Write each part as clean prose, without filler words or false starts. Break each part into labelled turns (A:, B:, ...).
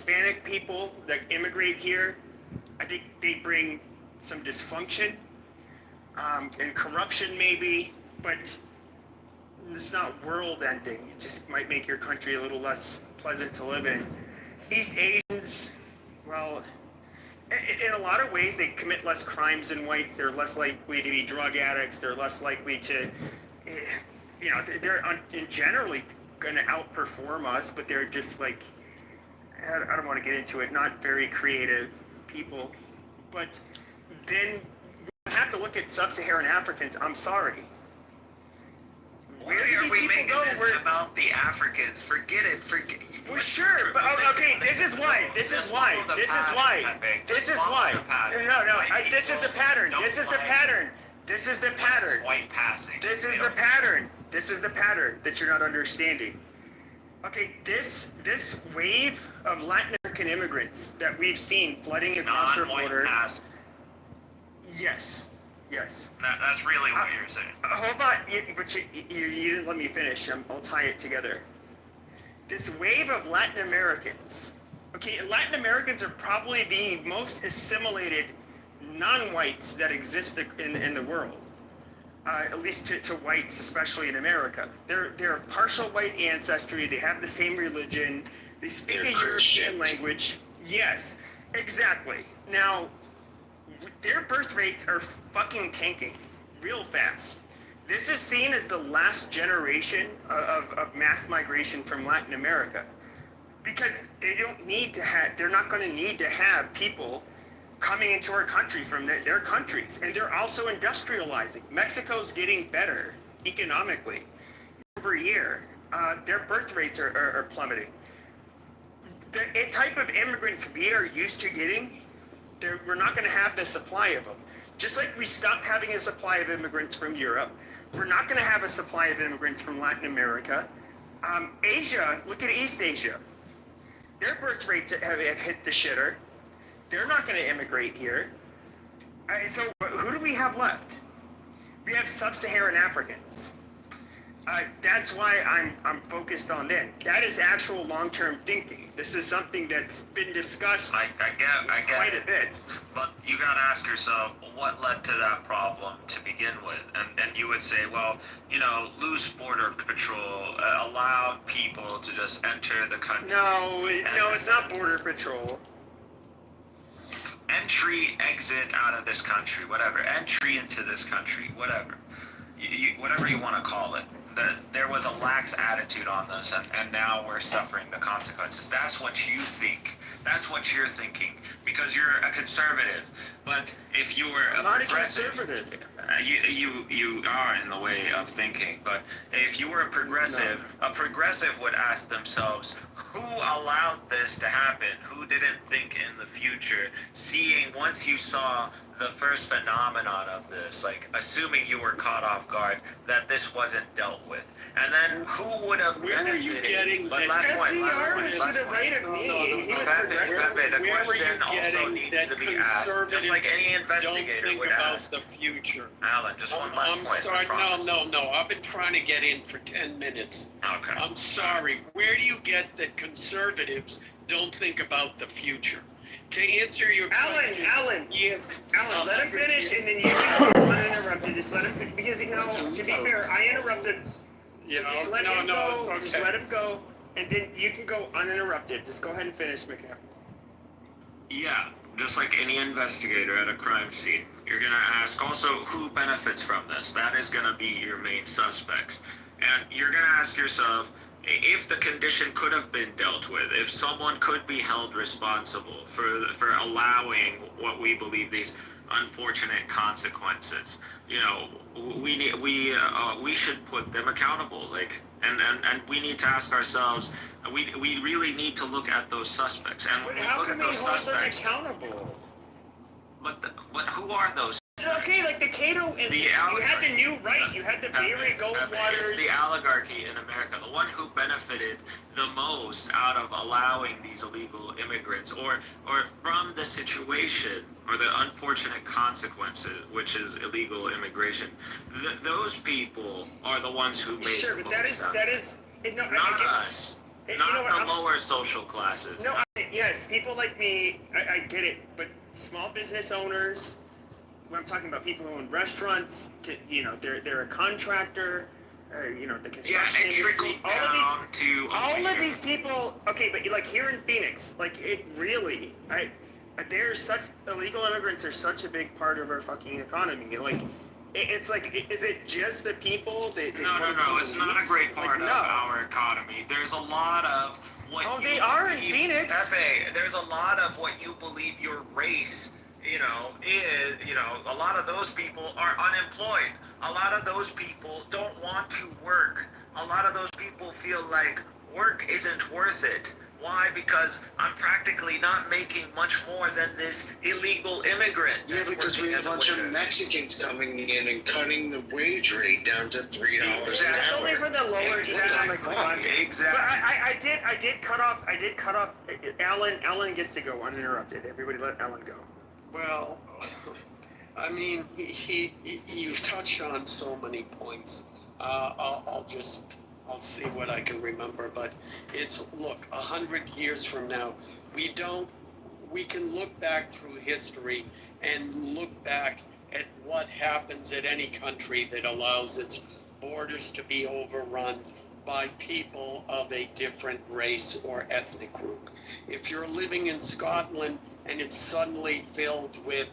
A: Hispanic people that immigrate here, I think they bring some dysfunction and corruption maybe, but it's not world ending. It just might make your country a little less pleasant to live in. East Asians, well, in a lot of ways, they commit less crimes than whites. They're less likely to be drug addicts. They're less likely to, they're generally going to outperform us, but they're just like, I don't want to get into it, not very creative people. But then we have to look at sub-Saharan Africans. I'm sorry.
B: Why are we making this about the Africans? Forget it.
A: Well, sure, but okay. This is why. No. This is the pattern. This is the pattern.
B: White passing.
A: This is the pattern that you're not understanding. Okay, this wave of Latin American immigrants that we've seen flooding across our border. Yes.
B: That's really what you're saying.
A: Hold on, but you didn't let me finish. I'll tie it together. This wave of Latin Americans. Okay, Latin Americans are probably the most assimilated non-whites that exist in the world. At least to whites, especially in America. They're partial white ancestry. They have the same religion. They speak a European language. Yes, exactly. Now, their birth rates are fucking tanking real fast. This is seen as the last generation of mass migration from Latin America, because they're not going to need to have people coming into our country from their countries, and they're also industrializing. Mexico's getting better economically over year. Their birth rates are plummeting. The type of immigrants we are used to getting, we're not going to have the supply of them. Just like we stopped having a supply of immigrants from Europe, we're not going to have a supply of immigrants from Latin America. Asia, look at East Asia. Their birth rates have hit the shitter. They're not going to immigrate here. So who do we have left? We have sub-Saharan Africans. That's why I'm focused on them. That is actual long-term thinking. This is something that's been discussed
B: I get
A: quite a bit.
B: But you got to ask yourself, what led to that problem to begin with? And you would say, well, loose border patrol allowed people to just enter the country.
A: No, it's not border patrol.
B: Entry, exit out of this country, whatever. Entry into this country, whatever. Whatever you want to call it. There was a lax attitude on this, and now we're suffering the consequences. That's what you think. That's what you're thinking, because you're a conservative. But if you were a progressive, you are in the way of thinking. But if you were a progressive would ask themselves, who allowed this to happen? Who didn't think in the future? Once you saw the first phenomenon of this, like assuming you were caught off guard, that this wasn't dealt with, and then who would have benefited?
C: Where are you getting
B: but
C: that?
A: FDR was to the right of me. He was progressive.
B: The question also needs to be asked, just like any investigator would ask.
C: Don't think about the future.
B: Alan, just one last point.
C: I'm sorry, no. I've been trying to get in for 10 minutes.
B: Okay.
C: I'm sorry. Where do you get that conservatives don't think about the future? To answer your question,
A: Alan.
C: Yes.
A: Alan, let him finish, and then you can go uninterrupted. Just let him finish, because to be fair, I interrupted. So just let him go. Okay. Just let him go, and then you can go uninterrupted. Just go ahead and finish, McCann.
B: Yeah, just like any investigator at a crime scene, you're going to ask also who benefits from this. That is going to be your main suspects. And you're going to ask yourself, if the condition could have been dealt with, if someone could be held responsible for allowing what we believe these unfortunate consequences, we should put them accountable. And we need to ask ourselves, we really need to look at those suspects. And
A: but
B: when
A: how
B: we look
A: can
B: at
A: we
B: those
A: hold
B: suspects,
A: them accountable?
B: But who are those?
A: Okay, like the Cato Institute. You had the New Right. You had the Barry Goldwaters.
B: It's the oligarchy in America, the one who benefited the most out of allowing these illegal immigrants, or from the situation or the unfortunate consequences, which is illegal immigration. Those people are the ones who made
A: Sure,
B: the
A: but
B: most
A: that is
B: not us. Not the lower social classes.
A: No, yes, people like me, I get it, but small business owners, when I'm talking about people who own restaurants, they're a contractor, the construction industry, all of these people, okay, but like here in Phoenix, like it really, there's such, illegal immigrants are such a big part of our fucking economy, like, it's like, is it just the people that
B: No, it's not a great part of our economy. There's a lot of what
A: they are in Phoenix.
B: Pepe, there's a lot of what you believe your race, is, a lot of those people are unemployed. A lot of those people don't want to work. A lot of those people feel like work isn't worth it. Why? Because I'm practically not making much more than this illegal immigrant.
D: Yeah, because we have a bunch of Mexicans coming in and cutting the wage rate down to $3 an hour.
A: That's only for the lower economic class.
B: Exactly.
A: But I did cut off. Alan gets to go uninterrupted. Everybody let Alan go.
C: Well, I mean, you've touched on so many points. I'll see what I can remember, but look, 100 years from now, we can look back through history and look back at what happens at any country that allows its borders to be overrun by people of a different race or ethnic group. If you're living in Scotland and it's suddenly filled with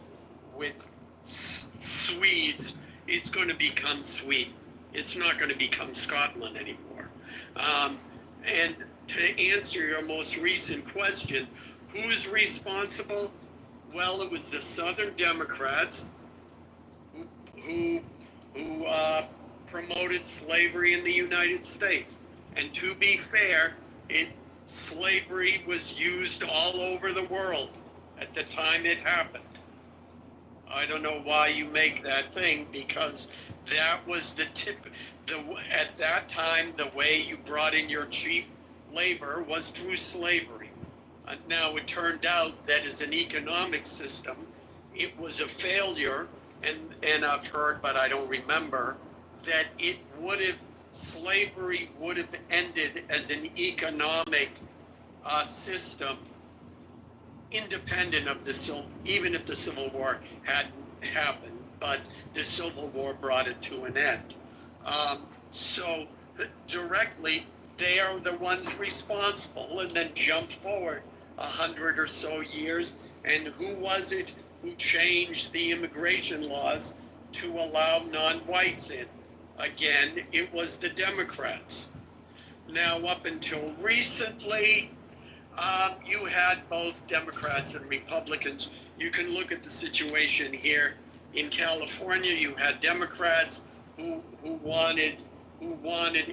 C: Swedes, it's going to become Sweden. It's not going to become Scotland anymore. And to answer your most recent question, who's responsible? Well, it was the Southern Democrats who promoted slavery in the United States. And to be fair, slavery was used all over the world at the time it happened. I don't know why you make that thing, because that was the tip. At that time, the way you brought in your cheap labor was through slavery. Now, it turned out that as an economic system, it was a failure, and I've heard, but I don't remember, that slavery would have ended as an economic system independent of even if the Civil War hadn't happened, but the Civil War brought it to an end. So directly, they are the ones responsible, and then jump forward 100 or so years, and who was it who changed the immigration laws to allow non-whites in? Again, it was the Democrats. Now, up until recently, you had both Democrats and Republicans. You can look at the situation here in California. You had Democrats who wanted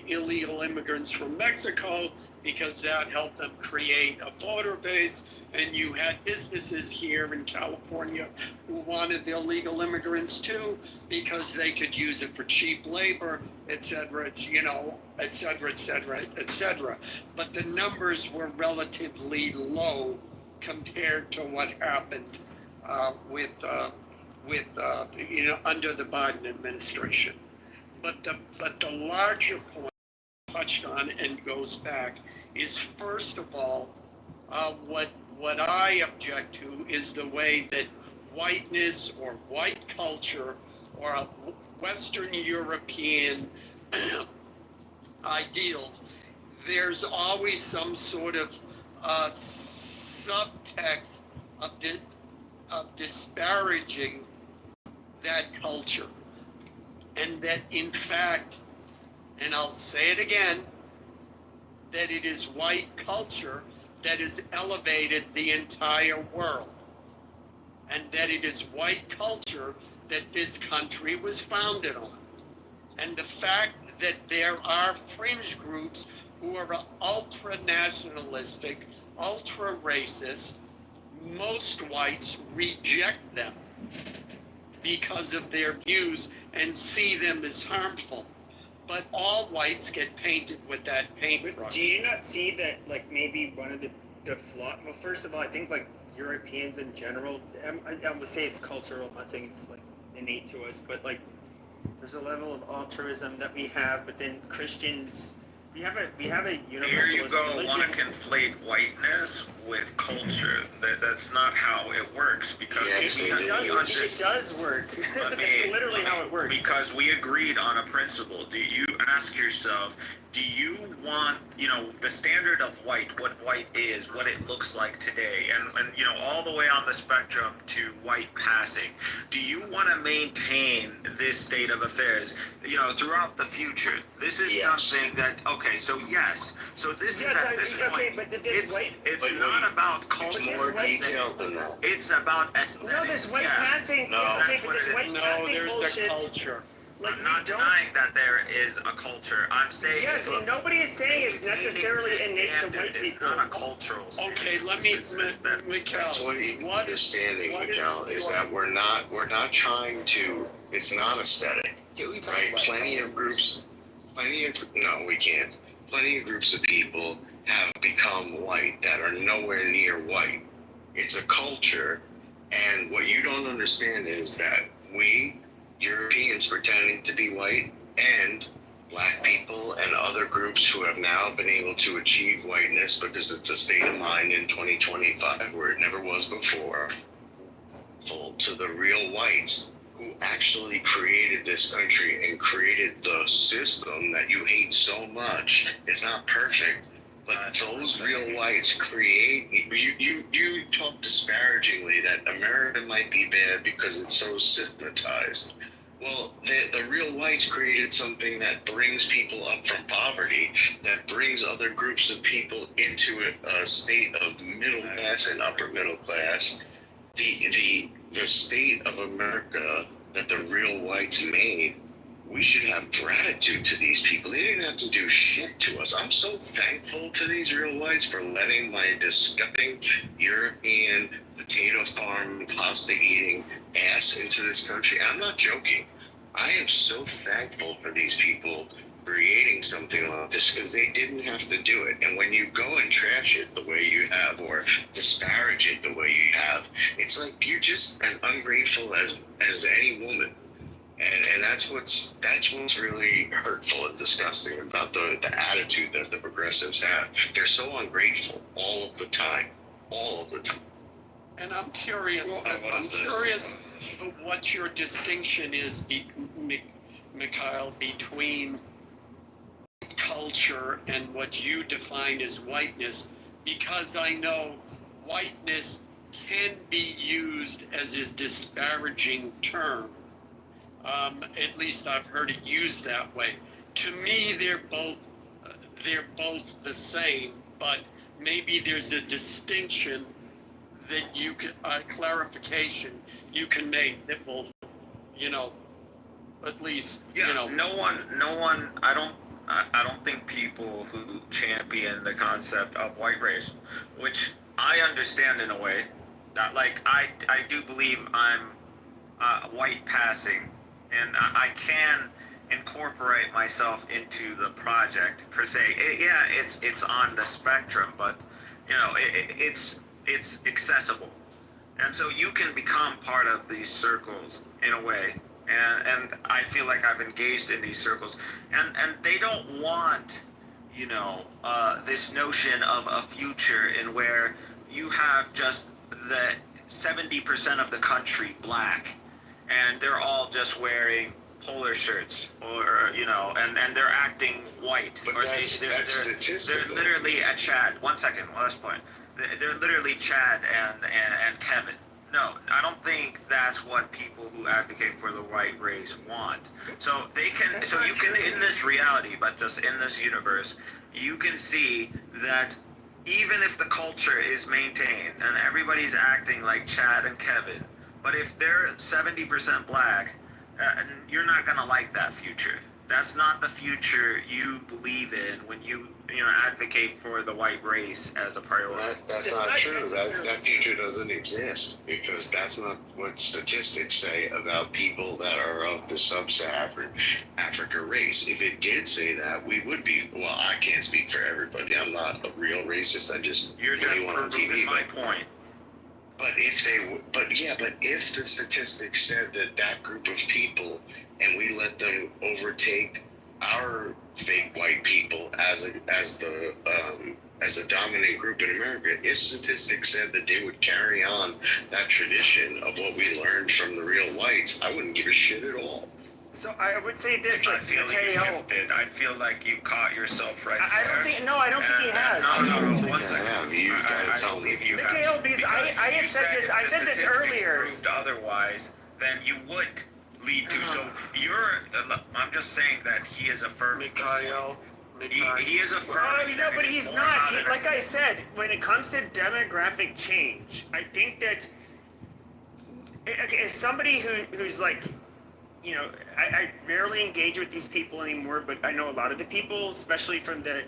C: illegal immigrants from Mexico because that helped them create a voter base, and you had businesses here in California who wanted illegal immigrants too because they could use it for cheap labor, et cetera, et cetera. But the numbers were relatively low compared to what happened under the Biden administration. But the larger point touched on and goes back is, first of all, what I object to is the way that whiteness or white culture or Western European ideals, there's always some sort of subtext of disparaging that culture. And that, in fact, and I'll say it again, that it is white culture that has elevated the entire world. And that it is white culture that this country was founded on. And the fact that there are fringe groups who are ultra-nationalistic, ultra-racist, most whites reject them because of their views and see them as harmful. But all whites get painted with that paintbrush.
A: Do you not see that, like, maybe one of the flaw? Well, first of all, I think, like, Europeans in general, I would say it's cultural, I'm not saying it's, like, innate to us, but, like, there's a level of altruism that we have, but then Christians, we have a universalist
B: Here you go,
A: religion.
B: want to conflate whiteness with culture. That's not how it works, because
D: Yeah,
A: It does work. That's literally how it works.
B: Because we agreed on a principle. Do you ask yourself, do you want, the standard of white, what white is, what it looks like today, and all the way on the spectrum to white passing, do you want to maintain this state of affairs, throughout the future? This is something that, so this is at this point.
A: But
B: It's not about culture.
D: It's more detailed than that.
B: It's about aesthetics.
A: No, this white passing.
D: No.
A: Okay, but this white
C: No,
A: passing
C: there's
A: bullshit.
C: a culture.
A: Like
B: I'm not denying that there is a culture. I'm saying
A: Yes, and nobody is saying it's necessarily innate to white
B: It's
A: people.
B: not a cultural standard.
C: Okay, let me,
B: It's that-
C: Mikhail,
D: That's what you're
C: what is,
D: understanding,
C: what
D: Miguel, is
C: your-
D: that we're not trying to, it's not aesthetic, right? Plenty of groups of people have become white that are nowhere near white. It's a culture, and what you don't understand is that we, Europeans pretending to be white, and black people and other groups who have now been able to achieve whiteness because it's a state of mind in 2025 where it never was before, full to the real whites who actually created this country and created the system that you hate so much. It's not perfect, but those real whites create, you talk disparagingly that America might be bad because it's so systematized. Well, the real whites created something that brings people up from poverty, that brings other groups of people into a state of middle class and upper middle class. The state of America that the real whites made, we should have gratitude to these people. They didn't have to do shit to us. I'm so thankful to these real whites for letting my disgusting European potato farm, pasta eating ass into this country. I'm not joking. I am so thankful for these people creating something like this because they didn't have to do it. And when you go and trash it the way you have or disparage it the way you have, it's like you're just as ungrateful as any woman. And that's what's really hurtful and disgusting about the attitude that the progressives have. They're so ungrateful all of the time.
C: and I'm curious, what your distinction is, Mikhail, between culture and what you define as whiteness, because I know whiteness can be used as a disparaging term. At least I've heard it used that way. To me, they're both the same, but maybe there's a distinction that you can, clarification you can make that will, at least,
B: no one. I don't think people who champion the concept of white race, which I understand in a way, that I do believe I'm white passing, and I can incorporate myself into the project per se. It's on the spectrum, but it's accessible, and so you can become part of these circles in a way. And I feel like I've engaged in these circles, and they don't want, this notion of a future in where you have just the 70% of the country black, and they're all just wearing polar shirts, or and they're acting white,
D: But
B: or
D: that's statistical.
B: they're literally at Chad. 1 second, last point. They're literally Chad and Kevin. No, I don't think that's what people who advocate for the white race want. So they can,
A: That's
B: so
A: not
B: you can,
A: true.
B: in this reality, but just in this universe, you can see that even if the culture is maintained and everybody's acting like Chad and Kevin, but if they're 70% black, you're not gonna like that future. That's not the future you believe in when you advocate for the white race as a priority.
D: That's
A: It's
D: not
A: not
D: true.
A: necessarily
D: That future doesn't exist because that's not what statistics say about people that are of the sub-Saharan Africa race. If it did say that, we would be. Well, I can't speak for everybody. I'm not a real racist. I just
B: You're just
D: really on
B: proving
D: TV.
B: my point.
D: But if the statistics said that group of people, and we let them overtake our fake white people as the as a dominant group in America, if statistics said that they would carry on that tradition of what we learned from the real whites, I wouldn't give a shit at all.
A: So I would say this,
B: I
A: like,
B: feel like you
A: Mateo,
B: shifted. I feel like you caught yourself right
A: I
B: there.
A: don't think, no, I don't think he has.
B: No, one
D: I
B: second.
D: have. You gotta tell me.
B: believe you have.
A: Mateo, because I had
B: you
A: said this, I
B: if
A: said
B: the
A: this
B: statistics
A: earlier.
B: Proved otherwise, then you would lead to. So I'm just saying that he is affirming. He is affirming.
A: Oh, no, but he's
B: more
A: not.
B: about it
A: Like
B: as-
A: I said, when it comes to demographic change, I think that as somebody who's like, you know, I rarely engage with these people anymore, but I know a lot of the people, especially from the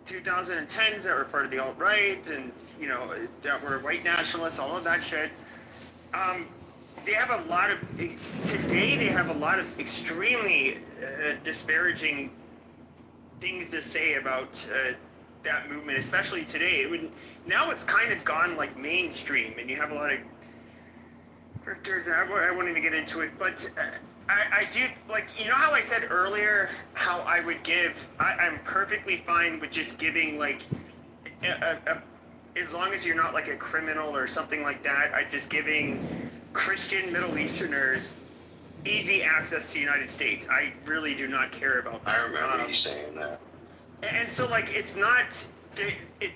A: 2010s that were part of the alt-right and, you know, that were white nationalists, all of that shit. They have a lot of, today they have a lot of extremely disparaging things to say about that movement, especially today. Now it's kind of gone like mainstream, and you have a lot of grifters, and I won't even get into it, but I do, like, you know how I said earlier how I would give, I'm perfectly fine with just giving, like, as long as you're not like a criminal or something like that, I just giving Christian Middle Easterners easy access to the United States. I really do not care about that.
D: I remember you saying that.
A: And so, like, it's not,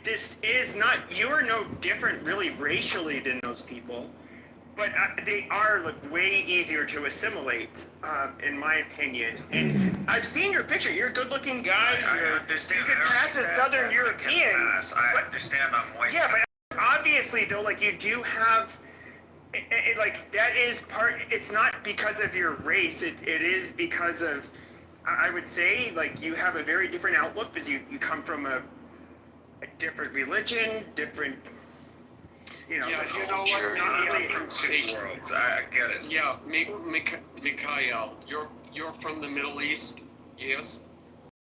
A: this is not, you are no different really racially than those people, but they are like way easier to assimilate, in my opinion. And I've seen your picture. You're a good-looking guy.
B: I understand.
A: You could pass as Southern European.
B: I understand I'm white.
A: Yeah, but obviously, though, like, you do have, like, that is part, it's not because of your race. It is because of, I would say, like, you have a very different outlook because you come from a different religion, different, you know.
C: Yeah,
A: like,
C: you know what?
A: culture, not really-
B: from two worlds. I get it.
C: Yeah, Mikhail, you're from the Middle East, yes?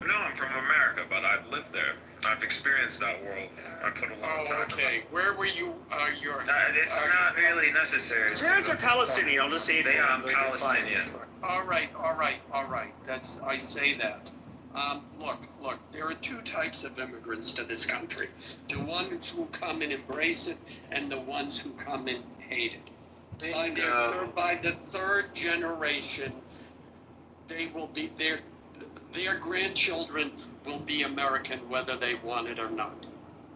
B: No, I'm from America, but I've lived there. I've experienced that world. I put a lot of
C: Oh,
B: time.
C: okay. Where were you?
B: It's not really necessary.
A: His parents are Palestinian. I'll just say it.
B: They
A: for
B: are
A: him, like, it's fine,
B: Palestinian.
A: it's fine.
C: All right. That's, I say that. Look, there are two types of immigrants to this country. The ones who come and embrace it and the ones who come and hate it. By the third generation, they will be, their grandchildren will be American whether they want it or not.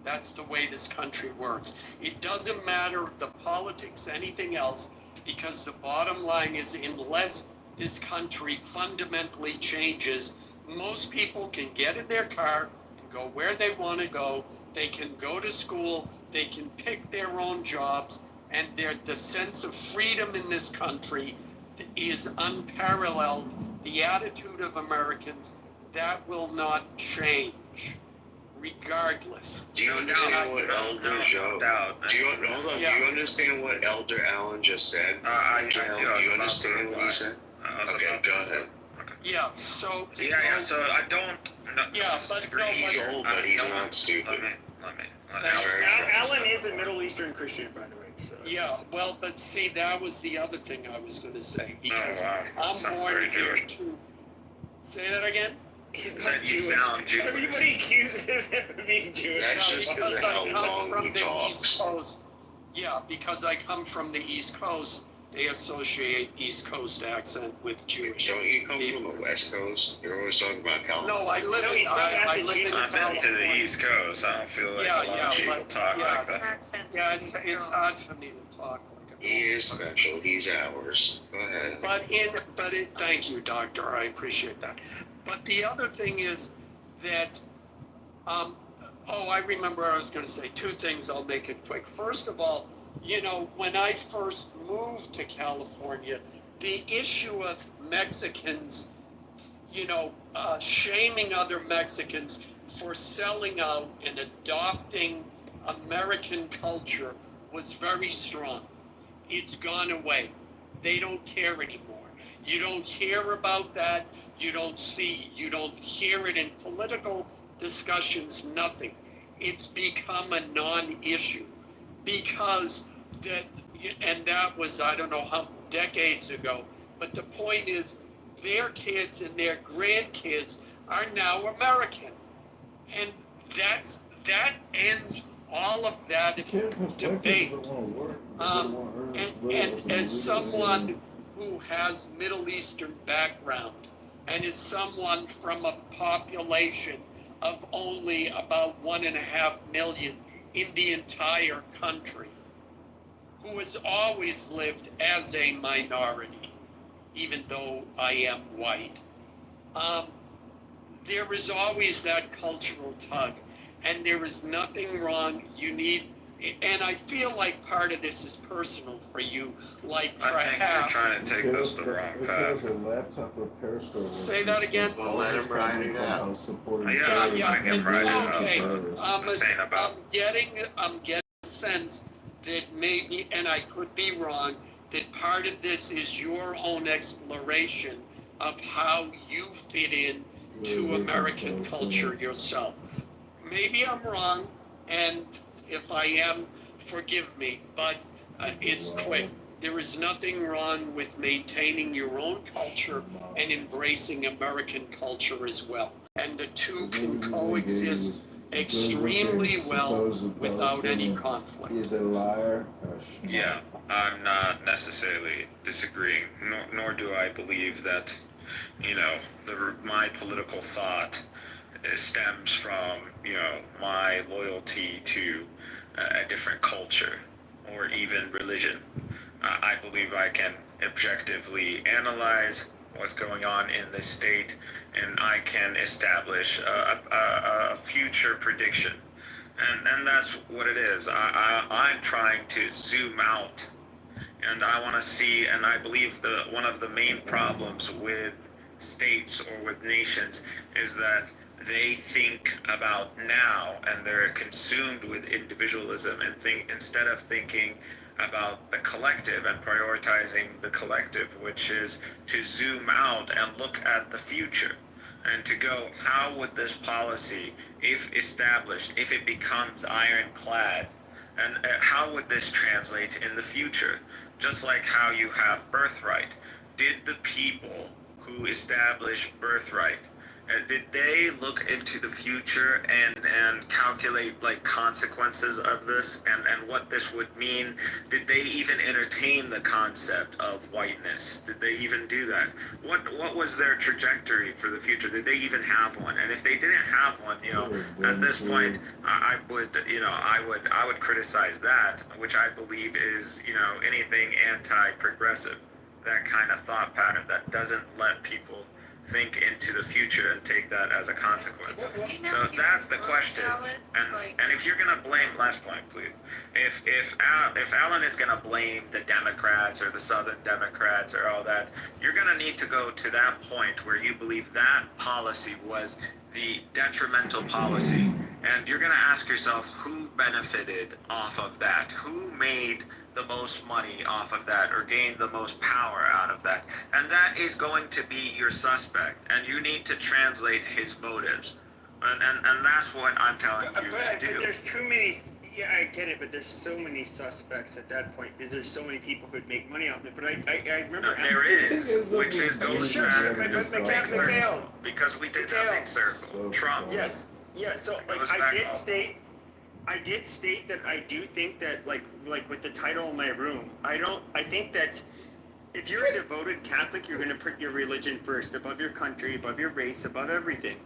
C: That's the way this country works. It doesn't matter the politics, anything else, because the bottom line is unless this country fundamentally changes, most people can get in their car and go where they want to go. They can go to school. They can pick their own jobs. And the sense of freedom in this country is unparalleled. The attitude of Americans, that will not change, regardless.
D: Do you understand what Elder Joe? Do you understand what Elder Allen just said?
B: I
D: do you understand what he said? Okay, go ahead.
C: Yeah. So.
B: Yeah. So I don't. No,
C: Yeah, but no.
D: He's old, but he's not stupid.
B: Let me.
A: Alan is a Middle Eastern Christian, by the way. So.
C: Yeah, well, but see, that was the other thing I was going to say, because
B: wow.
C: I'm
B: Sounds
C: born
B: very
C: here
B: Jewish.
C: too. Say that again?
A: He's
B: Said
A: not
B: you
A: Jewish.
B: sound Jewish.
A: Everybody accuses him of being Jewish.
D: That's
C: Yeah,
D: just because of how
C: I come
D: long
C: from
D: he
C: the
D: talks.
C: East Coast. Yeah, because I come from the East Coast, they associate East Coast accent with Jewish.
D: Don't you come from the West Coast? You're always talking about California.
C: No, I live
A: No,
C: in,
A: he's from
C: I live in
A: Massachusetts.
B: I've been to the
C: California.
B: East Coast. I don't feel like
C: Yeah,
B: a lot
C: yeah,
B: of people
C: but-
B: talk
C: yeah.
B: like that.
C: Yeah, it's hard for me to talk like a
D: He is special. He's ours. Go ahead.
C: Thank you, Doctor. I appreciate that. But the other thing is that, I remember I was going to say two things. I'll make it quick. First of all, when I first moved to California, the issue of Mexicans, shaming other Mexicans for selling out and adopting American culture was very strong. It's gone away. They don't care anymore. You don't hear about that. You don't hear it in political discussions, nothing. It's become a non-issue because that was, I don't know how decades ago, but the point is their kids and their grandkids are now American. And that ends all of that debate. And as someone who has Middle Eastern background and is someone from a population of only about 1.5 million in the entire country, who has always lived as a minority, even though I am white, there is always that cultural tug, and there is nothing wrong. You need, and I feel like part of this is personal for you, like
B: I think you're
C: perhaps.
B: trying to take this the wrong path.
C: Say that again?
D: Well, let him write it out.
C: Yeah, okay.
B: About.
C: I'm getting a sense that maybe, and I could be wrong, that part of this is your own exploration of how you fit in to American culture yourself. Maybe I'm wrong, and if I am, forgive me, but it's quick. There is nothing wrong with maintaining your own culture and embracing American culture as well. And the two can coexist extremely well without any conflict.
E: He's a liar.
B: Yeah, I'm not necessarily disagreeing, nor do I believe that, my political thought stems from, my loyalty to a different culture or even religion. I believe I can objectively analyze what's going on in this state, and I can establish a future prediction. And that's what it is. I'm trying to zoom out, and I want to see, and I believe one of the main problems with states or with nations is that they think about now, and they're consumed with individualism, and think instead of thinking about the collective and prioritizing the collective, which is to zoom out and look at the future and to go, how would this policy, if established, if it becomes ironclad, and how would this translate in the future? Just like how you have birthright. Did the people who established birthright, did they look into the future and calculate consequences of this and what this would mean? Did they even entertain the concept of whiteness? Did they even do that? What was their trajectory for the future? Did they even have one? And if they didn't have one, at this point, I would criticize that, which I believe is, anything anti-progressive, that kind of thought pattern that doesn't let people think into the future and take that as a consequence. So that's the question. And if you're gonna blame, last point, please. If Alan is gonna blame the Democrats or the Southern Democrats or all that, you're gonna need to go to that point where you believe that policy was the detrimental policy, and you're gonna ask yourself who benefited off of that, who made the most money off of that or gain the most power out of that, and that is going to be your suspect, and you need to translate his motives, and that's what I'm telling you to do.
A: But there's too many. Yeah, I get it, but there's so many suspects at that point because there's so many people who'd make money off it. But I remember
B: there is, which is goes back
A: Mikhail,
B: because we did that big circle. Trump.
A: Yes, yeah. So I did state that I do think that like with the title in my room, I think that if you're a devoted Catholic, you're going to put your religion first, above your country, above your race, above everything.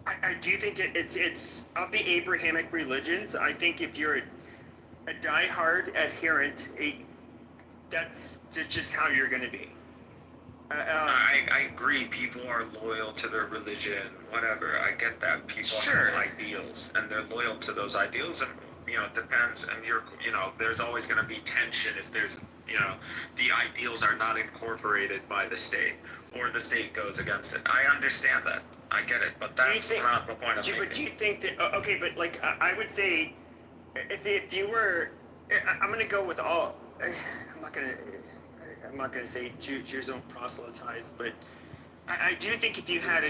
A: I do think it's of the Abrahamic religions. I think if you're a diehard adherent, that's just how you're going to be.
B: I agree. People are loyal to their religion, whatever. I get that. People have ideals, and they're loyal to those ideals, and it depends. And there's always going to be tension if there's, the ideals are not incorporated by the state, or the state goes against it. I understand that. I get it, but that's not the point of making.
A: But do you think that? Okay, but I would say, if you were, I'm going to go with all. I'm not going to say Jews don't proselytize, but I do think if you had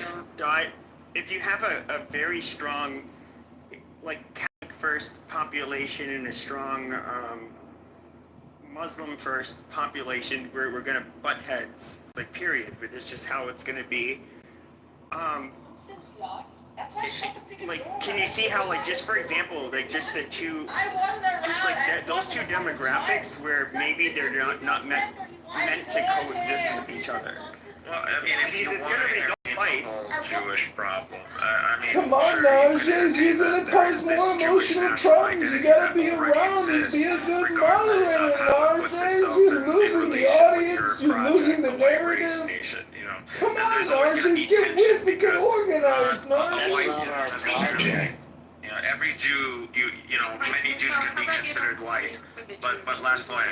A: if you have a very strong, Catholic first population and a strong Muslim first population, we're going to butt heads, period. But it's just how it's going to be. like, can you see how, like, just for example, like, just the two, just like that, those two demographics where maybe they're not meant to coexist with each other.
B: Well, I mean, if you
A: Because it's
B: want
A: gonna
B: to
A: result in
B: entertain the
A: fights.
B: whole Jewish problem, I mean,
E: Come on
B: sure,
E: now,
B: you could
E: Jays, you're
B: entertain
E: gonna
B: that there
E: cause
B: is this
E: more
B: Jewish
E: emotional
B: national
E: problems. You
B: identity
E: gotta
B: that
E: be
B: already
E: around and
B: exists,
E: be a good
B: regardless of
E: moderator,
B: how it
E: Lars.
B: puts
E: Jays,
B: itself
E: you're
B: in
E: losing the
B: relation with your
E: audience, you're
B: project,
E: losing the
B: the white race
E: narrative.
B: nation, you know.
E: Come
B: And
E: on,
B: there's always
E: Lars,
B: going to
E: just
B: be
E: get
B: tension
E: with it, get
B: because
E: organized,
B: a
E: Lars.
B: white
D: That's not our project.
B: you know, every Jew, you know, many Jews can be considered white, but last point,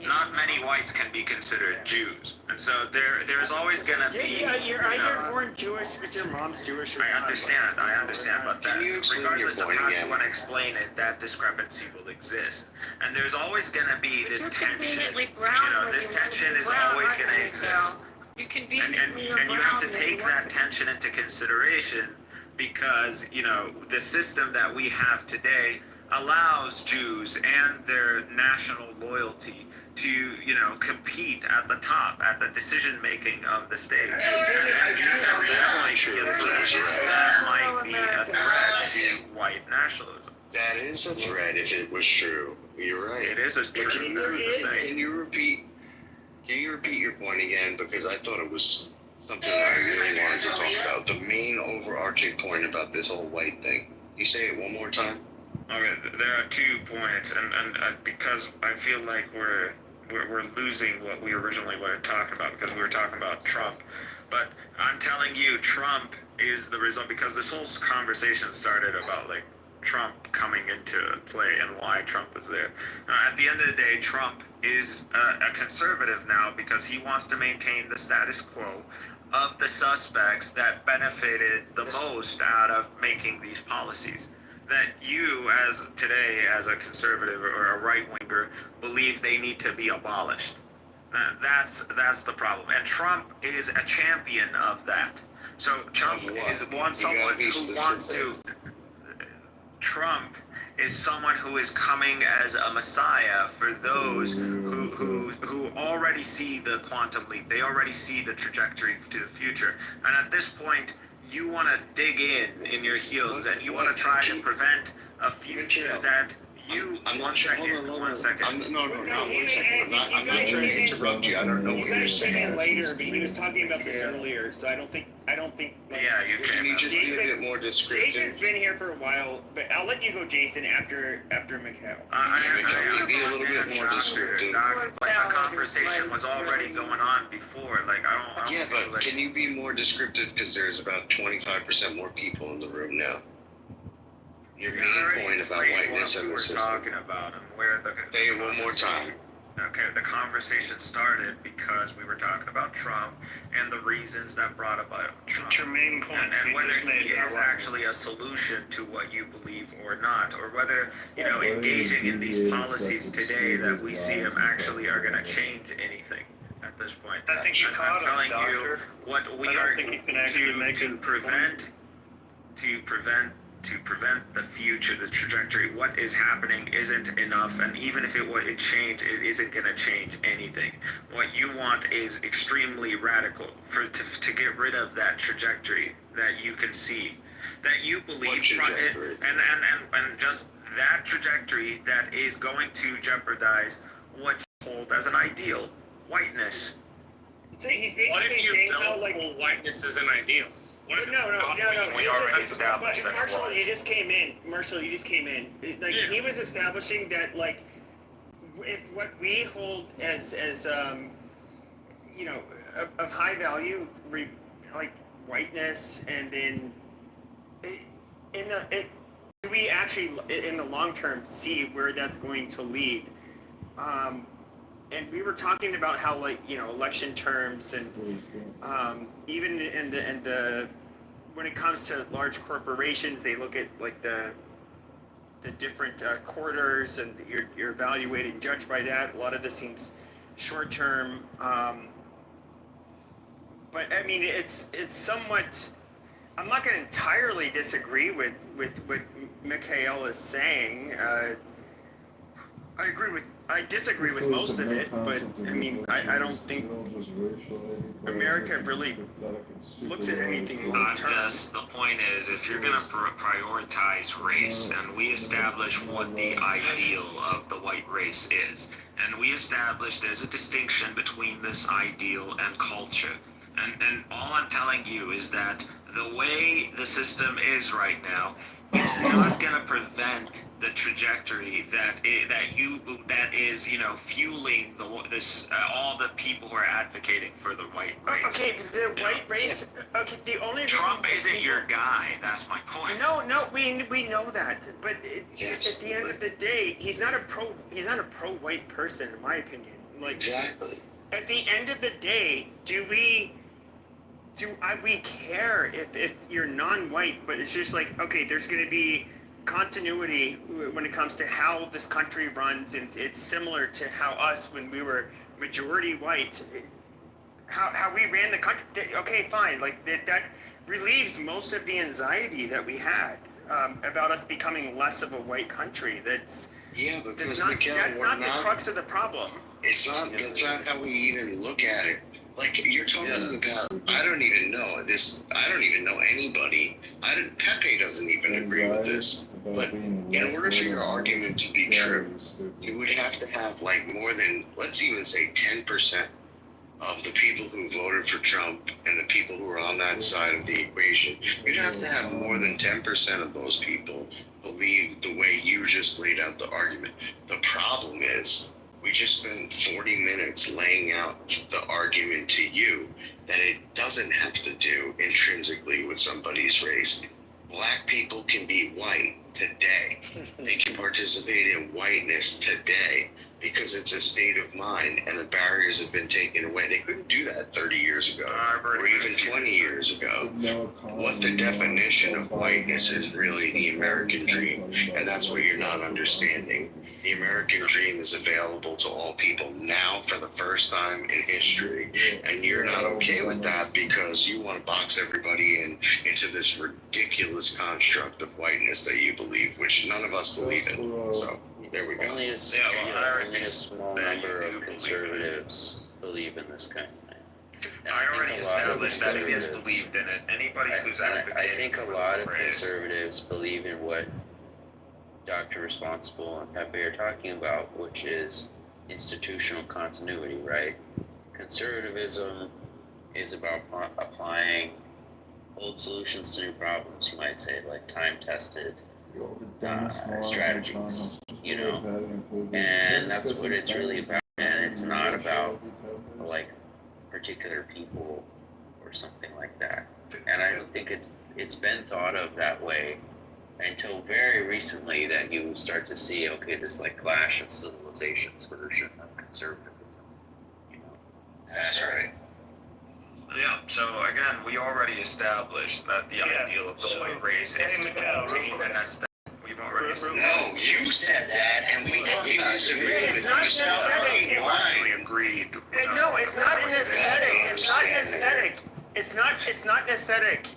B: not many whites can be considered Jews, and so there's always gonna be.
A: Yeah, you're
B: you
A: either
B: know,
A: born Jewish because your mom's Jewish or
B: I
A: not.
B: understand, but that,
D: Can you explain
B: regardless
D: your
B: of
D: point
B: how
D: again?
B: you want to explain it, that discrepancy will exist, and there's always gonna be
F: But
B: this
F: you're
B: tension.
F: conveniently
B: You
F: brown
B: know,
F: when
B: this
F: you
B: tension
F: live
B: is
F: brown,
B: always
F: aren't
B: gonna
F: you,
B: exist.
F: Val? You
B: And
F: conveniently
B: you
F: are
B: have to
F: brown when
B: take
F: you want
B: that
F: to.
B: tension into consideration because, you know, the system that we have today allows Jews and their national loyalty to, you know, compete at the top, at the decision making of the state.
A: I do
D: That's not true.
B: That might be a threat to white nationalism.
D: That is a threat if it was true. You're right.
B: It is a
D: But
B: true
D: can
B: thing.
D: can you repeat your point again? Because I thought it was something that I really wanted to talk about. The main overarching point about this whole white thing. You say it one more time?
B: Okay, there are 2 points, and because I feel like we're losing what we originally were talking about because we were talking about Trump, but I'm telling you, Trump is the result because this whole conversation started about like Trump coming into play and why Trump is there. At the end of the day, Trump is a conservative now because he wants to maintain the status quo of the suspects that benefited the most out of making these policies. That you, as today, as a conservative or a right-winger, believe they need to be abolished. That's the problem. And Trump is a champion of that. So Trump is someone who wants to. Trump is someone who is coming as a messiah for those who already see the quantum leap. They already see the trajectory to the future. And at this point, you want to dig in your heels and you want to try to prevent a future that you.
D: I'm not
B: One
D: sure.
B: second.
D: Hold on.
B: One second.
D: No, 1 second. I'm not trying to interrupt you. I don't know what
A: You
D: you're
A: guys came in
D: saying.
A: later, but he was talking about this earlier, so I don't think. Like,
B: Yeah, you
D: Can you
B: can.
D: just be a bit more descriptive?
A: Jason's been here for a while, but I'll let you go, Jason, after Mikhail.
D: Can you be a little bit more descriptive?
B: Like the conversation was already going on before. Like I don't
D: Yeah,
B: feel
D: but
B: like-
D: can you be more descriptive? Because there's about 25% more people in the room now. Your
B: I
D: main
B: already
D: point about
B: explained
D: whiteness
B: what
D: and
B: we
D: the
B: were
D: system.
B: talking about and where the
D: Say it one more time.
B: Okay, the conversation started because we were talking about Trump and the reasons that brought about Trump.
G: What's your main point?
B: And
G: You
B: whether
G: just made
B: he
G: it.
B: is actually a solution to what you believe or not, or whether, you know, engaging in these policies today that we see him actually are going to change anything at this point.
G: I think you
B: I'm
G: caught him,
B: telling you
G: Doctor.
B: what we
G: I don't
B: are
G: think you can actually make
B: to
G: his
B: prevent the future, the trajectory. What is happening isn't enough, and even if it would change, it isn't going to change anything. What you want is extremely radical to get rid of that trajectory that you can see, that you believe,
D: What trajectory?
B: and just that trajectory that is going to jeopardize what you hold as an ideal, whiteness.
A: So he's
H: What
A: basically
H: if you
A: saying how,
H: don't
A: like,
H: hold whiteness as an ideal? What if
A: no.
B: We
A: This
B: already
A: is,
B: established
A: but
B: that it
A: Marshall,
B: was.
A: you just came in. Marshall, you just came in. Like
H: Yeah.
A: he was establishing that, like, if what we hold as you know, of high value, like whiteness, and then do we actually in the long term see where that's going to lead? And we were talking about how, like, you know, election terms and even in the when it comes to large corporations, they look at like the different quarters, and you're evaluated and judged by that. A lot of this seems short term, but I mean it's somewhat. I'm not going to entirely disagree with what Mikhail is saying. I disagree with most of it, but I mean, I don't think America really looks at anything long term.
B: The point is, if you're gonna prioritize race, and we establish what the ideal of the white race is, and we establish there's a distinction between this ideal and culture, and all I'm telling you is that the way the system is right now, it's not gonna prevent the trajectory that is fueling all the people who are advocating for the white race.
A: Okay, the white race. Okay, the only
B: Trump isn't your guy. That's my point.
A: No, we know that, but at the end of the day, he's not a pro white person, in my opinion. Like,
D: Exactly.
A: at the end of the day, do we care if you're non-white? But it's just like, okay, there's going to be continuity when it comes to how this country runs, and it's similar to how us, when we were majority white, how we ran the country. Okay, fine, like that relieves most of the anxiety that we had about us becoming less of a white country. That's not the crux of the problem.
D: It's not. That's not how we even look at it. Like, you're talking about, I don't even know anybody. Pepe doesn't even agree with this. But in order for your argument to be true, you would have to have like more than, let's even say 10% of the people who voted for Trump and the people who are on that side of the equation. You'd have to have more than 10% of those people believe the way you just laid out the argument. The problem is, we just spent 40 minutes laying out the argument to you that it doesn't have to do intrinsically with somebody's race. Black people can be white today. They can participate in whiteness today because it's a state of mind and the barriers have been taken away. They couldn't do that 30 years ago or even 20 years ago. What the definition of whiteness is really the American dream, and that's what you're not understanding. The American dream is available to all people now for the first time in history, and you're not okay with that because you want to box everybody into this ridiculous construct of whiteness that you believe, which none of us believe in. So there we go.
E: Only a small number of conservatives believe in this kind of thing.
B: I already established that he has believed in it. Anybody who's advocating
E: I think a lot of conservatives believe in what Dr. Responsible and Pepe are talking about, which is institutional continuity, right? Conservatism is about applying old solutions to new problems, you might say, like time-tested strategies, and that's what it's really about. And it's not about like particular people or something like that. And I don't think it's been thought of that way until very recently, that you start to see, okay, this like clash of civilizations version of conservatism.
D: That's right.
B: Yeah, so again, we already established that the ideal of the white race is to maintain an aesthetic. We've already established.
D: No, you said that, and we fucking disagreed with
A: It's not an aesthetic.
B: We actually agreed.
A: No, it's not an aesthetic. It's not an aesthetic. It's not an aesthetic.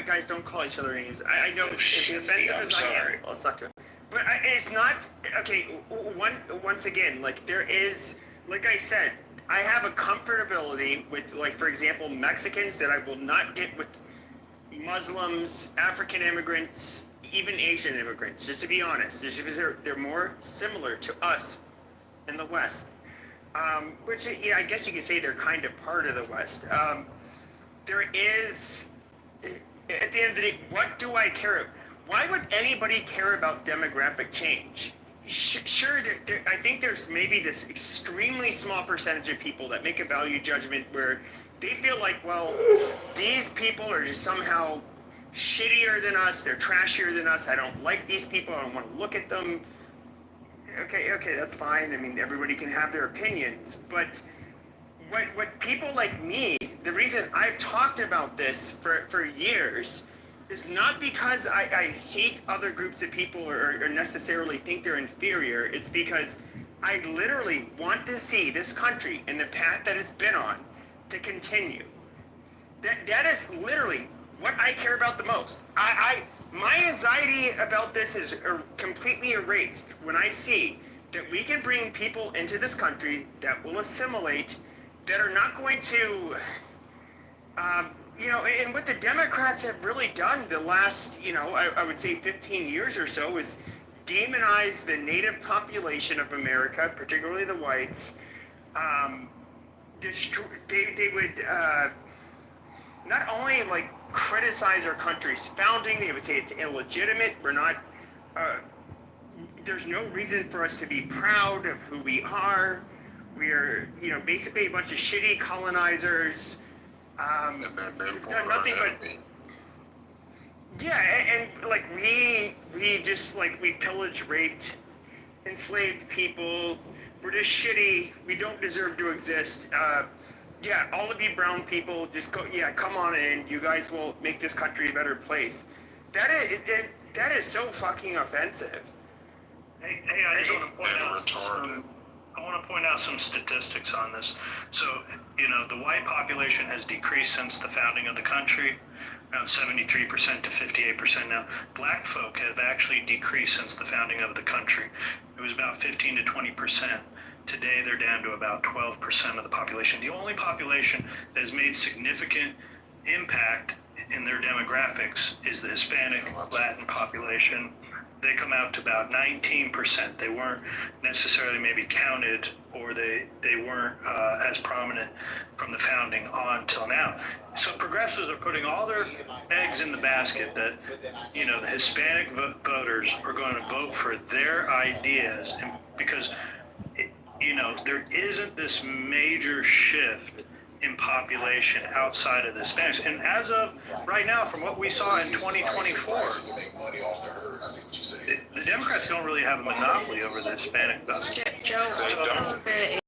A: Guys, don't call each other names. I know it's offensive as I am. Well, it's not to. But it's not, okay, once again, like there is, like I said, I have a comfortability with, like, for example, Mexicans that I will not get with Muslims, African immigrants, even Asian immigrants, just to be honest, just because they're more similar to us in the West. Which, yeah, I guess you could say they're kind of part of the West. There is, at the end of the day, what do I care? Why would anybody care about demographic change? Sure, I think there's maybe this extremely small percentage of people that make a value judgment where they feel like, well, these people are just somehow shittier than us, they're trashier than us, I don't like these people, I don't want to look at them. Okay, that's fine. I mean, everybody can have their opinions, but what people like me, the reason I've talked about this for years is not because I hate other groups of people or necessarily think they're inferior. It's because I literally want to see this country in the path that it's been on to continue. That is literally what I care about the most. My anxiety about this is completely erased when I see that we can bring people into this country that will assimilate, that are not going to, and what the Democrats have really done the last, I would say 15 years or so is demonize the native population of America, particularly the whites. They would not only like criticize our country's founding, they would say it's illegitimate. We're not. There's no reason for us to be proud of who we are. We are, basically a bunch of shitty colonizers. We've done nothing but. Yeah, and like we just like we pillaged, raped, enslaved people. We're just shitty. We don't deserve to exist. Yeah, all of you brown people, just go. Yeah, come on in. You guys will make this country a better place. That is so fucking offensive.
F: Hey, I just want to point out some statistics on this. So, the white population has decreased since the founding of the country, around 73% to 58% now. Black folk have actually decreased since the founding of the country. It was about 15 to 20%. Today, they're down to about 12% of the population. The only population that has made significant impact in their demographics is the Hispanic Latin population. They come out to about 19%. They weren't necessarily maybe counted, or they weren't as prominent from the founding on till now. So progressives are putting all their eggs in the basket that, the Hispanic voters are going to vote for their ideas, and because, there isn't this major shift in population outside of the Hispanics. And as of right now, from what we saw in 2024, the Democrats don't really have a monopoly over the Hispanic vote.
G: Joe, and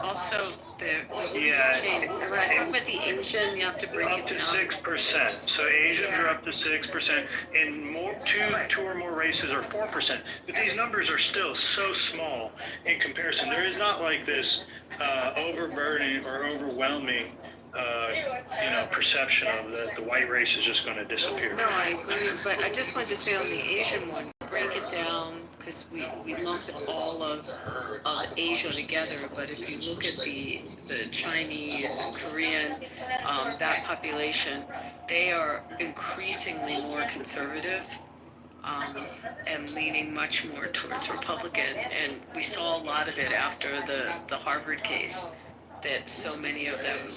G: also the change. When I talk about the Asian, you have to break
F: Up
G: it
F: to
G: down.
F: 6%. So Asians are up to 6%, and two or more races are 4%. But these numbers are still so small in comparison. There is not like this overburdening or overwhelming perception of that the white race is just going to disappear.
G: No, I agree, but I just wanted to say on the Asian one, break it down, because we lumped all of Asia together, but if you look at the Chinese and Korean, that population, they are increasingly more conservative, and leaning much more towards Republican, and we saw a lot of it after the Harvard case, that so many of them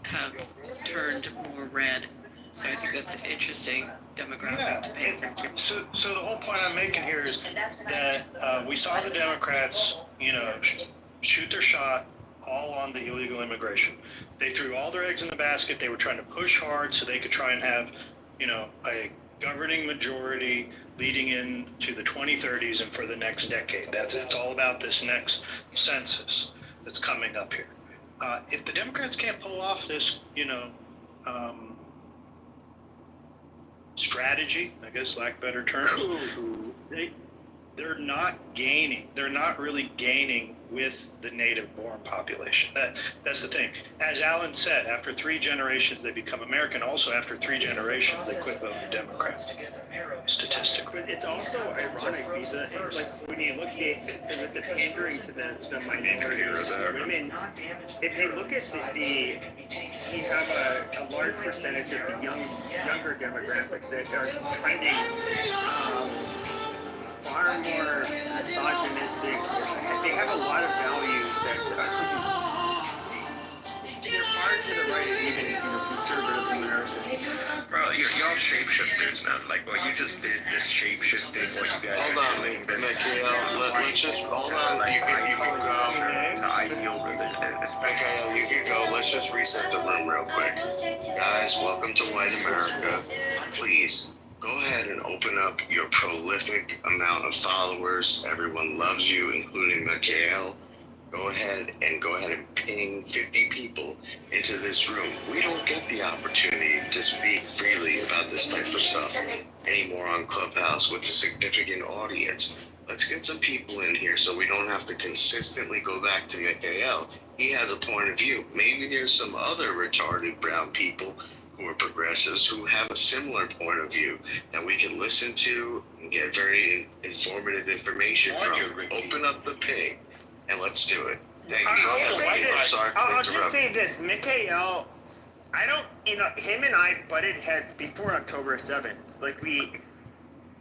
G: have turned more red. So I think that's an interesting demographic to pay attention to.
F: So the whole point I'm making here is that we saw the Democrats, shoot their shot all on the illegal immigration. They threw all their eggs in the basket. They were trying to push hard so they could try and have, a governing majority leading into the 2030s and for the next decade. It's all about this next census that's coming up here. If the Democrats can't pull off this, strategy, I guess, lack of better terms, they're not really gaining with the native-born population. That's the thing. As Alan said, after 3 generations, they become American. Also, after 3 generations, they quit voting Democrat. Statistically,
A: But it's also ironic, Visa, like when you look at the pandering to the minorities, women, if they look at you have a large percentage of the younger demographics that are trending far more misogynistic. They have a lot of values that they're far to the right of even conservative Americans.
B: Bro, y'all shapeshifters, man. Like what you just did, this shapeshifting, what you guys
D: Hold
B: are
D: on,
B: doing.
D: let's just hold on. You can go.
B: To ideal religion.
D: Okay, you can go. Let's just reset the room real quick. Guys, welcome to White America. Please go ahead and open up your prolific amount of followers. Everyone loves you, including Mikhail. Go ahead and ping 50 people into this room. We don't get the opportunity to speak freely about this type of stuff anymore on Clubhouse with a significant audience. Let's get some people in here so we don't have to consistently go back to Mikhail. He has a point of view. Maybe there's some other retarded brown people who are progressives who have a similar point of view that we can listen to and get very informative information from. Open up the pig and let's do it. Thank you.
A: I'll say this.
D: Sorry for
A: I'll just
D: interrupting.
A: say this. Mikhail, I don't, him and I butted heads before October 7th. Like,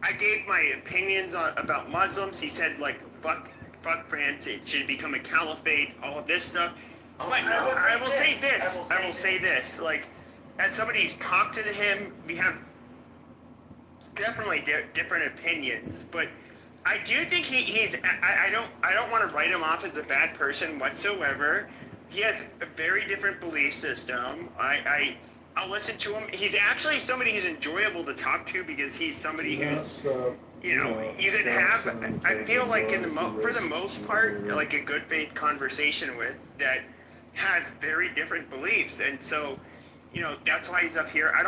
A: I gave my opinions about Muslims. He said, like, fuck France, it should become a caliphate, all of this stuff. But I will say this. Like, as somebody who's talked to him, we have definitely different opinions. But I do think he's. I don't want to write him off as a bad person whatsoever. He has a very different belief system. I'll listen to him. He's actually somebody who's enjoyable to talk to because he's somebody who's, you can have. I feel like for the most part, like a good faith conversation with that has very different beliefs, and so, that's why he's up here. I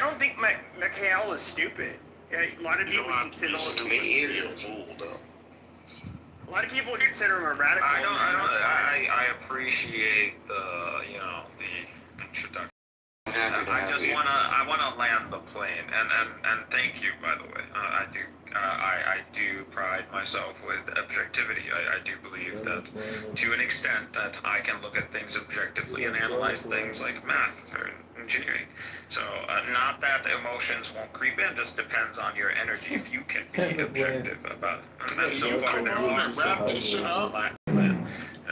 A: don't think Mikhail is stupid. A lot of people consider him a fool, though. A lot of people consider him a radical.
B: I appreciate the introduction. I wanna land the plane, and thank you, by the way. I do pride myself with objectivity. I do believe that, to an extent, that I can look at things objectively and analyze things like math or engineering. So, not that emotions won't creep in, just depends on your energy if you can be objective about it. And so far,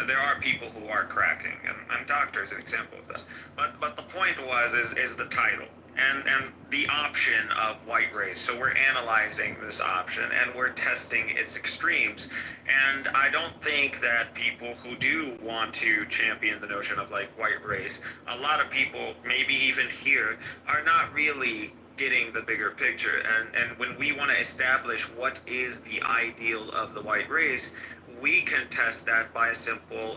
B: there are people who are cracking, and doctor is an example of that. But the point is the title and the option of white race. So we're analyzing this option and we're testing its extremes. And I don't think that people who do want to champion the notion of like white race, a lot of people, maybe even here, are not really getting the bigger picture. And when we want to establish what is the ideal of the white race, we can test that by a simple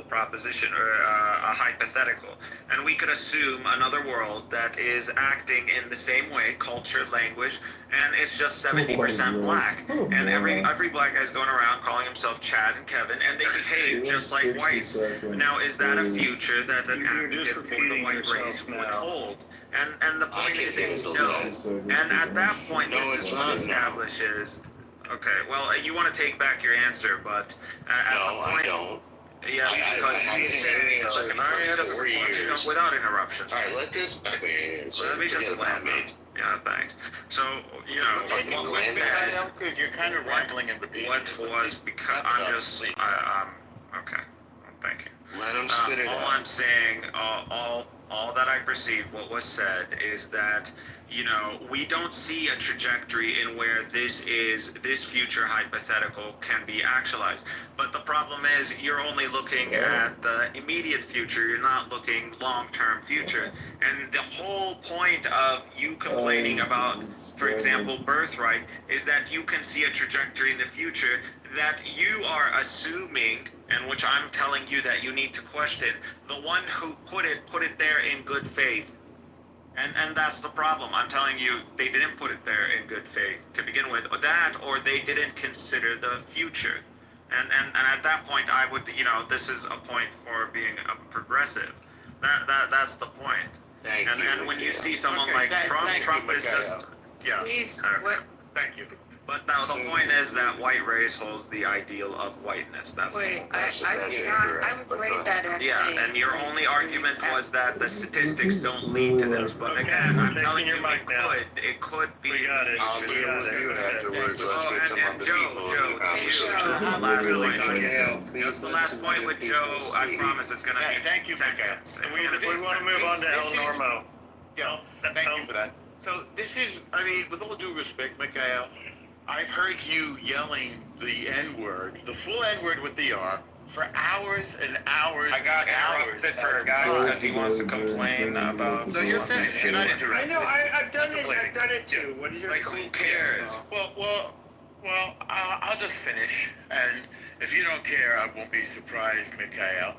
B: proposition or a hypothetical, and we could assume another world that is acting in the same way, culture, language, and it's just 70% black, and every black guy's going around calling himself Chad and Kevin, and they behave just like whites. Now, is that a future that an advocate for the white race would hold? And the point is no. And at that point, this establishes. Okay, well, you want to take back your answer, but at the point,
D: I don't.
B: Yeah, because you said without interruptions.
D: All right, let this back me answer.
B: Let me just land me. Yeah, thanks. So,
D: because you're kind of rambling and repeating.
B: What was because I'm just okay. Well, thank you.
D: Let him spit it out.
B: All I'm saying, all that I perceive, what was said, is that we don't see a trajectory in where this future hypothetical can be actualized. But the problem is you're only looking at the immediate future. You're not looking long-term future. And the whole point of you complaining about, for example, birthright, is that you can see a trajectory in the future that you are assuming, and which I'm telling you that you need to question. The one who put it there in good faith. And that's the problem. I'm telling you, they didn't put it there in good faith to begin with. That, or they didn't consider the future. And at that point, I would, this is a point for being a progressive. That's the point. And when you see someone like Trump is just, yeah.
G: Please,
B: Thank you. But now the point is that white race holds the ideal of whiteness. That's
G: wait,
B: the
G: I would grade that as
B: yeah, and your only argument was that the statistics don't lead to this. But again, I'm telling you, it could be.
D: We got it. I'll do a review afterwards. Let's get some of the people in the conversation.
B: The last point with Joe, I promise it's going to be.
F: Thank you,
B: 10 minutes.
F: We want to move on to El Normo.
I: Yeah, thank you for that. So this is, with all due respect, Mikhail, I've heard you yelling the N-word, the full N-word with the R, for hours and hours.
B: I got interrupted for a guy because he wants to complain about.
I: So you're finished. You're not interrupted.
A: I know. I've done it. I've done it too. What is your?
B: Like, who cares?
I: Well. I'll just finish, and if you don't care, I won't be surprised, Mikhail.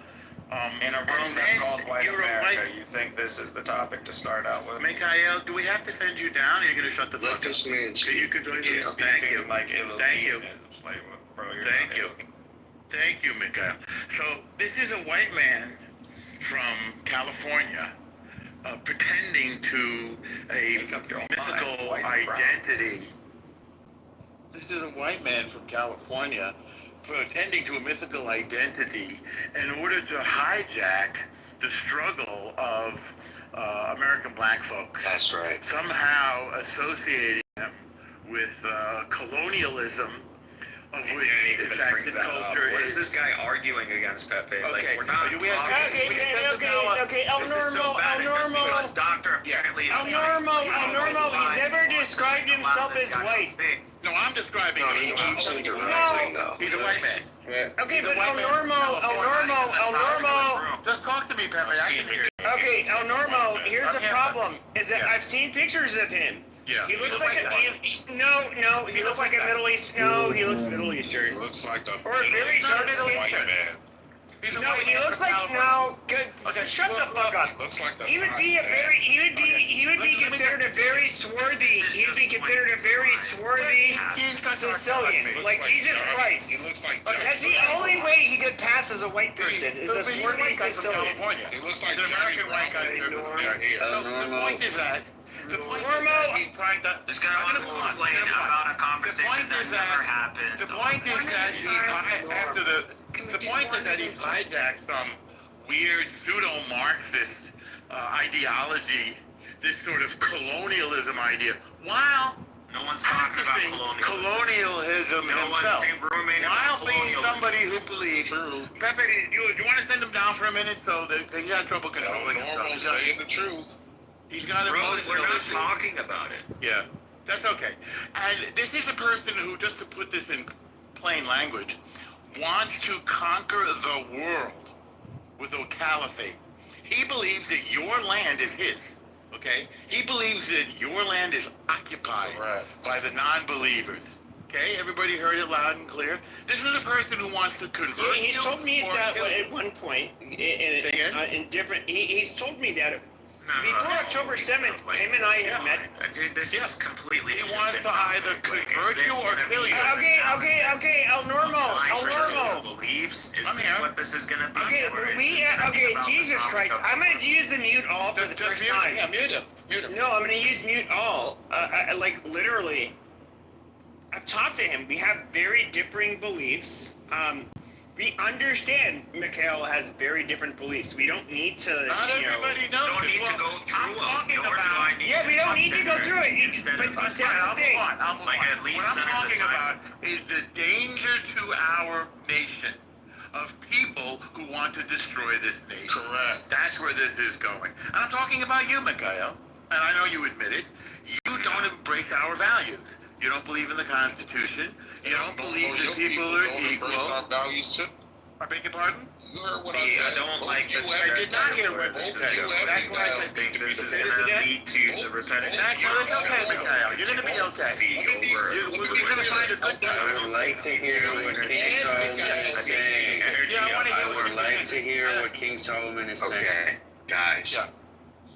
B: In a room that's called White America, you think this is the topic to start out with?
I: Mikhail, do we have to send you down, or are you going to shut the fuck up?
D: Let this man speak.
I: You can join
B: He's
I: us. Thank you.
B: Like
I: Thank you. Thank you. Thank you, Mikhail. So this is a white man from California, pretending to a
B: Make up your own
I: mythical
B: mind, white and brown.
I: identity. This is a white man from California pretending to a mythical identity in order to hijack the struggle of American black folks.
D: That's right.
I: Somehow associating them with colonialism, of which in fact the culture
B: What
I: is.
B: is this guy arguing against, Pepe? Like,
I: Okay,
B: we're not
I: we have-
B: talking.
A: Okay, El
B: This is so
A: Normo,
B: bad.
A: El
B: It's just because
A: Normo.
B: Doctor apparently is
A: El
B: white.
A: Normo,
B: You
A: El
B: don't know
A: Normo,
B: why.
A: he's never described
B: Allow
A: himself
B: this
A: as
B: guy to
A: white.
B: speak.
I: No, I'm describing
D: No, he
I: him.
D: keeps interrupting
A: No.
D: though.
I: He's a white man.
A: Okay,
I: He's a
A: but
I: white
A: El
I: man.
A: Normo, El Normo, El Normo.
I: Just talk to me, Pepe. I can hear you.
A: Okay, El Normo, here's the
I: Yeah.
A: problem, is that
I: Yeah.
A: I've seen pictures of him.
I: Yeah.
A: He looks
I: He's
A: like
I: white guy.
A: no, he looks like a Middle East, no, he looks Middle
J: He
A: Eastern.
J: looks like a
A: Or a very
I: not
A: dark
I: Middle
A: skin.
J: white man.
I: He's a
A: No,
I: white
A: he
I: man
A: looks
I: from
A: like,
I: California.
A: no, good,
I: Okay,
A: shut the
I: look,
A: fuck up.
J: Looks like a
A: He would be a very, he would be
I: Let me
A: considered a very swarthy, he would be considered a very swarthy
I: He's got dark
A: Sicilian,
I: color.
A: like Jesus
J: He
A: Christ.
J: looks like
A: That's the only way he could pass as a white person, is a
I: But he's a
A: swarthy
I: white guy from
A: Sicilian.
I: California.
J: He looks like
I: He's an American
J: Johnny
I: white guy.
J: Bravo.
I: So the point is that he's trying to.
B: This guy
I: I'm
B: wants
I: gonna
B: to
I: move on.
B: complain
I: I'm gonna move on.
B: about a
I: The
B: conversation
I: point
B: that
I: is
B: never
I: that
B: happened.
I: the point is that he's after the point is that he's hijacked some weird pseudo-Marxist ideology, this sort of colonialism idea. While
B: No one's talking about
I: practicing
B: colonialism.
I: colonialism
B: No
I: himself.
B: one's ruminating
I: While
B: about
I: being
B: colonialism.
I: somebody who believes. Pepe, do you want to send him down for a minute so that he has trouble controlling
J: Normal
I: himself?
J: saying the truth.
I: He's got
B: Bro,
I: emotional
B: we're not
I: issues.
B: talking about it.
I: Yeah, that's okay. And this is a person who, just to put this in plain language, wants to conquer the world with a caliphate. He believes that your land is his, okay? He believes that your land is occupied
J: Right.
I: by the non-believers. Okay, everybody heard it loud and clear. This is a person who wants to convert
A: He's
I: you
A: told me
I: or
A: that
I: kill you.
A: at one point,
I: Say again?
A: in different, he's told me that
B: No,
A: before October 7th, him and I had met.
B: Dude, this
I: Yeah.
B: is completely.
I: He wants to
B: different.
I: either
B: Like,
I: convert
B: is
I: you
B: this
I: or
B: gonna
I: kill
B: be
I: you.
A: Okay, El Normo, El Normo.
B: Beliefs is
I: I'm here.
B: what this is gonna be.
A: Okay,
B: or is
A: we,
B: it gonna be
A: okay,
B: about the
A: Jesus
B: topic
A: Christ,
B: of-
A: I'm gonna use the mute all for the
I: Just
A: first
I: mute him.
A: time.
I: Yeah, mute him. Mute him.
A: No, I'm gonna use mute all. Like literally, I've talked to him. We have very differing beliefs. We understand Mikhail has very different beliefs. We don't need to,
I: Not
A: you know.
I: everybody knows.
B: Don't need to
I: Well,
B: go through
I: I'm
B: them,
I: talking
B: nor do
I: about.
B: I need
A: Yeah,
B: to
A: we don't need to go
B: consider
A: through it.
B: instead
A: But
B: of-
A: that's the
I: I'll
A: thing.
I: move on. I'll move
B: Like,
I: on.
B: at least
I: What I'm
B: center the
I: talking
B: time.
I: about is the danger to our nation of people who want to destroy this nation.
J: Correct.
I: That's where this is going. And I'm talking about you, Mikhail. And I know you admit it. You don't embrace our values. You don't believe in the Constitution. You don't believe that people are
J: don't embrace our
I: equal.
J: values too.
I: I beg your pardon?
J: You heard what I
B: See,
J: said.
B: I don't like
J: you
B: the.
J: have-
I: I did not hear what
B: this
I: you
B: is
I: said.
B: going.
I: That's why I
B: I
I: said
B: think this is
I: Say this
B: gonna
I: again?
B: lead to the repetitive.
I: That's okay, Mikhail. You're gonna be okay.
B: See over.
I: We're gonna find a good
E: I
I: time.
E: would like to hear what King Solomon is saying.
I: Yeah, I wanna hear
E: I
I: what
E: would like to hear what King Solomon is saying.
D: Okay, guys,
I: Yeah.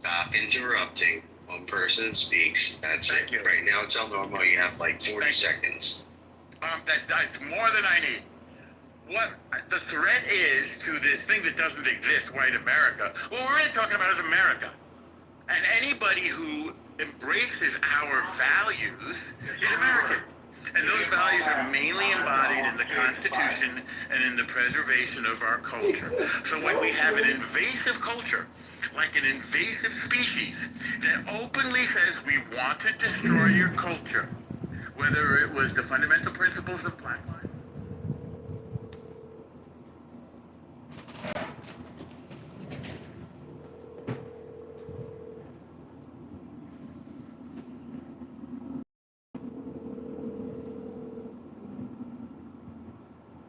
D: stop interrupting. One person speaks. That's
I: Thank
D: it.
I: you.
D: Right now, it's normal. You have like 40 seconds.
I: That's more than I need. What the threat is to this thing that doesn't exist, white America, what we're really talking about is America. And anybody who embraces our values is American. And those values are mainly embodied in the Constitution and in the preservation of our culture. So when we have an invasive culture, like an invasive species, that openly says we want to destroy your culture, whether it was the fundamental principles of black lives,